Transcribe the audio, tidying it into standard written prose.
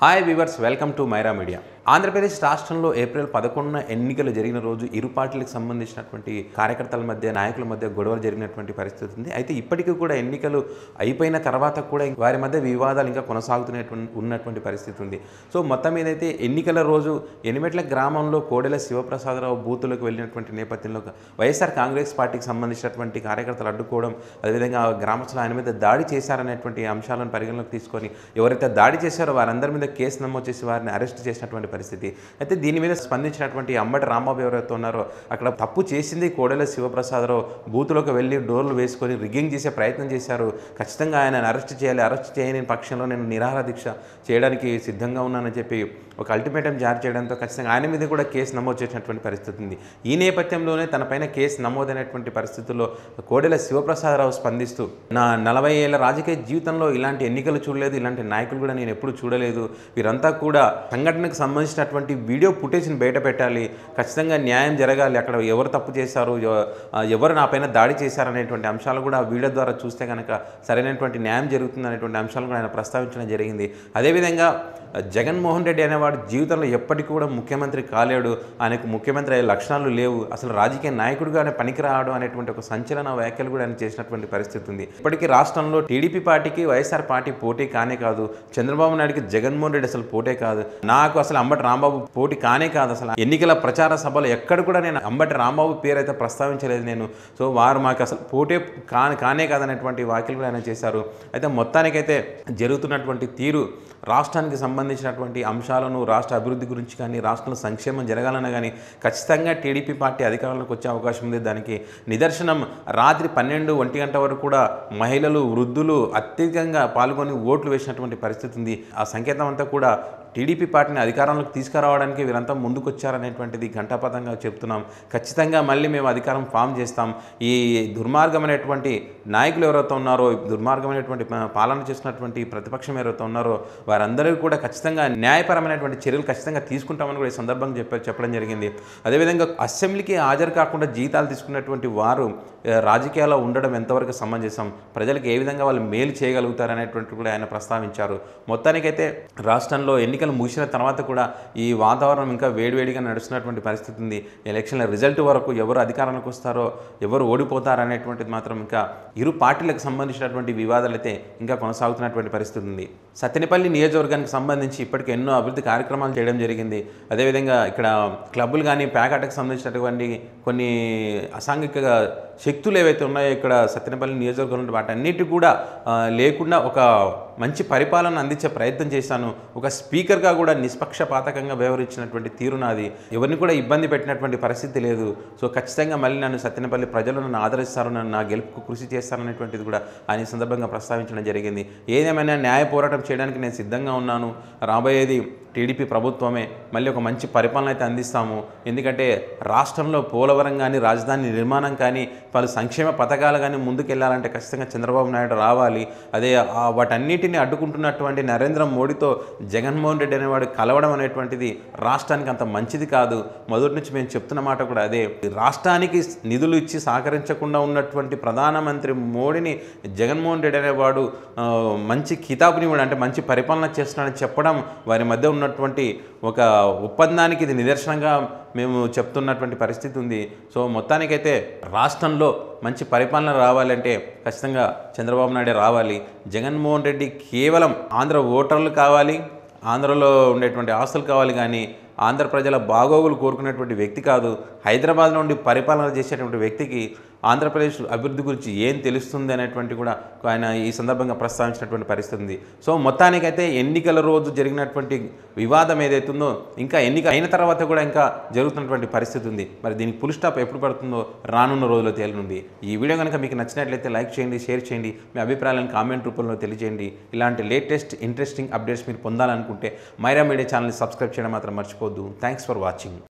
Hi viewers, welcome to Myra media. Andhra Pradesh రాష్ట్రంలో April 11న ఎన్నికలు జరిగిన రోజు ఇరు పార్టీలకు సంబంధించినటువంటి కార్యకర్తల మధ్య, నాయకుల మధ్య గొడవలు జరిగినటువంటి పరిస్థితి ఉంది. అయితే ఇప్పటికీ కూడా ఎన్నికలు అయిపోయిన తర్వాత కూడా వారి మధ్య వివాదాలు ఇంకా ఉన్నటువంటి పరిస్థితి ఉంది. సో మొత్తం మీదైతే ఎన్నికల రోజు ఎనిమెట్ల గ్రామంలో కోడెల శివప్రసాదరావు బూతులకు వెళ్ళినటువంటి నేపథ్యంలో వైఎస్ఆర్ కాంగ్రెస్ పార్టీకి సంబంధించినటువంటి కార్యకర్తలు అడ్డుకోవడం, అదేవిధంగా గ్రామస్తులు ఆయన మీద దాడి చేశారనేటువంటి అంశాలను పరిగణలోకి తీసుకొని ఎవరైతే దాడి చేశారో వారందరి మీద కేసు నమోదు చేసి వారిని అరెస్ట్ చేసినటువంటి పరిస్థితి. అయితే దీని మీద స్పందించినటువంటి అంబటి రాంబాబు ఎవరైతే ఉన్నారో, అక్కడ తప్పు చేసింది కోడెల శివప్రసాదరావు, బూతులోకి వెళ్ళి డోర్లు వేసుకొని రిగ్గింగ్ చేసే ప్రయత్నం చేశారు, ఖచ్చితంగా ఆయనను అరెస్ట్ చేయాలి, అరెస్ట్ చేయని పక్షంలో నేను నిరాహార దీక్ష చేయడానికి సిద్ధంగా ఉన్నానని చెప్పి ఒక అల్టిమేటం జారీ చేయడంతో ఖచ్చితంగా ఆయన మీద కూడా కేసు నమోదు చేసినటువంటి పరిస్థితి ఉంది. ఈ నేపథ్యంలోనే తనపైన కేసు నమోదైనటువంటి పరిస్థితుల్లో కోడెల శివప్రసాదరావు స్పందిస్తూ, నా 40 ఏళ్ల రాజకీయ జీవితంలో ఇలాంటి ఎన్నికలు చూడలేదు, ఇలాంటి నాయకులు కూడా నేను ఎప్పుడు చూడలేదు, వీరంతా కూడా సంఘటనకు సంబంధించినటువంటి వీడియో ఫుటేజ్ని బయట పెట్టాలి, ఖచ్చితంగా న్యాయం జరగాలి, అక్కడ ఎవరు తప్పు చేశారు, ఎవరు నా పైన దాడి చేశారనేటువంటి అంశాలు కూడా ఆ వీడియో ద్వారా చూస్తే కనుక సరైనటువంటి న్యాయం జరుగుతుంది అనేటువంటి అంశాలు కూడా ఆయన ప్రస్తావించడం జరిగింది. అదేవిధంగా జగన్మోహన్ రెడ్డి అనేవాడు జీవితంలో ఎప్పటికీ కూడా ముఖ్యమంత్రి కాలేడు, ఆయనకు ముఖ్యమంత్రి అయ్యే లక్షణాలు లేవు, అసలు రాజకీయ నాయకుడిగానే పనికిరాడు అనేటువంటి ఒక సంచలన వ్యాఖ్యలు కూడా ఆయన చేసినటువంటి పరిస్థితి ఉంది. ఇప్పటికీ రాష్ట్రంలో టీడీపీ పార్టీకి వైఎస్ఆర్ పార్టీ పోటీ కానే కాదు, చంద్రబాబు నాయుడుకి జగన్మోహన్ రెడ్డి అసలు పోటీ కాదు, నాకు అసలు అంబటి రాంబాబు పోటీ కానే కాదు, అసలు ఎన్నికల ప్రచార సభలో ఎక్కడ కూడా నేను అంబటి రాంబాబు పేరు అయితే ప్రస్తావించలేదు నేను, సో వారు మాకు అసలు పోటీ కానే కాదనేటువంటి వ్యాఖ్యలు కూడా ఆయన చేశారు. అయితే మొత్తానికైతే జరుగుతున్నటువంటి తీరు, రాష్ట్రానికి సంబంధించినటువంటి అంశాలను, రాష్ట్ర అభివృద్ధి గురించి కానీ, రాష్ట్రంలో సంక్షేమం జరగాలన్నా కానీ ఖచ్చితంగా టీడీపీ పార్టీ అధికారంలోకి వచ్చే అవకాశం ఉంది. దానికి నిదర్శనం రాత్రి 12-1 గంట వరకు కూడా మహిళలు, వృద్ధులు అత్యధికంగా పాల్గొని ఓట్లు వేసినటువంటి పరిస్థితి ఉంది. ఆ సంకేతం అంతా కూడా టీడీపీ పార్టీని అధికారంలోకి తీసుకురావడానికి వీరంతా ముందుకొచ్చారనేటువంటిది ఘంటాపథంగా చెప్తున్నాం. ఖచ్చితంగా మళ్ళీ మేము అధికారం ఫామ్ చేస్తాం. ఈ దుర్మార్గమైనటువంటి నాయకులు ఎవరైతే ఉన్నారో, దుర్మార్గమైనటువంటి పాలన చేస్తున్నటువంటి ప్రతిపక్షం ఎవరైతే ఉన్నారో వారందరికీ కూడా ఖచ్చితంగా న్యాయపరమైనటువంటి చర్యలు ఖచ్చితంగా తీసుకుంటామని కూడా ఈ సందర్భంగా చెప్పడం జరిగింది. అదేవిధంగా అసెంబ్లీకి హాజరు కాకుండా జీతాలు తీసుకున్నటువంటి వారు రాజకీయాల్లో ఉండడం ఎంతవరకు సమంజసం, ప్రజలకు ఏ విధంగా వాళ్ళు మేలు చేయగలుగుతారనేటువంటి కూడా ఆయన ప్రస్తావించారు. మొత్తానికైతే రాష్ట్రంలో ఎన్నికలు ముగిసిన తర్వాత కూడా ఈ వాతావరణం ఇంకా వేడివేడిగా నడుస్తున్నటువంటి పరిస్థితి ఉంది. ఎలక్షన్ల రిజల్ట్ వరకు ఎవరు అధికారంలోకి వస్తారో, ఎవరు ఓడిపోతారో అనేటువంటిది మాత్రం ఇంకా ఇరు పార్టీలకు సంబంధించినటువంటి వివాదాలు అయితే ఇంకా కొనసాగుతున్నటువంటి పరిస్థితి ఉంది. సత్తెనపల్లి నియోజకవర్గానికి సంబంధించి ఇప్పటికే ఎన్నో అభివృద్ధి కార్యక్రమాలు చేయడం జరిగింది. అదేవిధంగా ఇక్కడ క్లబ్బులు కానీ, ప్యాకాటకు సంబంధించినటువంటి కొన్ని అసాంఘిక శక్తులు ఏవైతే ఉన్నాయో ఇక్కడ సత్తెనపల్లి నియోజకవర్గంలో వాటన్నిటి కూడా లేకుండా ఒక మంచి పరిపాలన అందించే ప్రయత్నం చేశాను. ఒక స్పీకర్గా కూడా నిష్పక్షపాతకంగా వ్యవహరించినటువంటి తీరు నాది, ఎవరిని కూడా ఇబ్బంది పెట్టినటువంటి పరిస్థితి లేదు. సో ఖచ్చితంగా మళ్ళీ నన్ను సత్తెనపల్లి ప్రజలు నన్ను ఆదరిస్తారు, నన్ను నా గెలుపుకు కృషి చేస్తారనేటువంటిది కూడా ఆయన సందర్భంగా ప్రస్తావించడం జరిగింది. ఏదేమైనా న్యాయ పోరాటం చేయడానికి నేను సిద్ధంగా ఉన్నాను. రాబోయేది టీడీపీ ప్రభుత్వమే, మళ్ళీ ఒక మంచి పరిపాలన అయితే అందిస్తాము. ఎందుకంటే రాష్ట్రంలో పోలవరం కానీ, రాజధాని నిర్మాణం కానీ, పలు సంక్షేమ పథకాలు కానీ ముందుకెళ్లాలంటే ఖచ్చితంగా చంద్రబాబు నాయుడు రావాలి. అదే వాటన్నిటిని అడ్డుకుంటున్నటువంటి నరేంద్ర మోడీతో జగన్మోహన్ రెడ్డి అనేవాడు కలవడం అనేటువంటిది రాష్ట్రానికి అంత మంచిది కాదు. మొదటి నుంచి మేము చెప్తున్న మాట కూడా అదే. రాష్ట్రానికి నిధులు ఇచ్చి సహకరించకుండా ఉన్నటువంటి ప్రధానమంత్రి మోడీని జగన్మోహన్ రెడ్డి అనేవాడు మంచి కితాబునివాడు, అంటే మంచి పరిపాలన చేస్తున్నాడని చెప్పడం వారి మధ్య ఉన్నటువంటి ఒక ఒప్పందానికి ఇది నిదర్శనంగా మేము చెప్తున్నటువంటి పరిస్థితి ఉంది. సో మొత్తానికైతే రాష్ట్రంలో మంచి పరిపాలన రావాలంటే ఖచ్చితంగా చంద్రబాబు నాయుడు రావాలి. జగన్మోహన్ రెడ్డి కేవలం ఆంధ్ర ఓటర్లు కావాలి, ఆంధ్రలో ఉండేటువంటి ఆస్తులు కావాలి, కానీ ఆంధ్ర ప్రజల బాగోగులు కోరుకునేటువంటి వ్యక్తి కాదు. హైదరాబాద్ నుండి పరిపాలన చేసేటువంటి వ్యక్తికి ఆంధ్రప్రదేశ్ అభివృద్ధి గురించి ఏం తెలుస్తుంది అనేటువంటి కూడా ఆయన ఈ సందర్భంగా ప్రస్తావించినటువంటి పరిస్థితి ఉంది. సో మొత్తానికైతే ఎన్నికల రోజు జరిగినటువంటి వివాదం ఏదైతుందో ఇంకా ఎన్నిక అయిన తర్వాత కూడా ఇంకా జరుగుతున్నటువంటి పరిస్థితి ఉంది. మరి దీనికి ఫుల్ స్టాప్ ఎప్పుడు పడుతుందో రానున్న రోజుల్లో తేలనుంది. ఈ వీడియో కనుక మీకు నచ్చినట్లయితే లైక్ చేయండి, షేర్ చేయండి, మీ అభిప్రాయాలను కామెంట్ రూపంలో తెలియజేయండి. ఇలాంటి లేటెస్ట్ ఇంట్రెస్టింగ్ అప్డేట్స్ మీరు పొందాలనుకుంటే మైరా మీడియా ఛానల్ని సబ్స్క్రైబ్ చేయడం మాత్రం మర్చిపోవద్దు. Thanks for watching.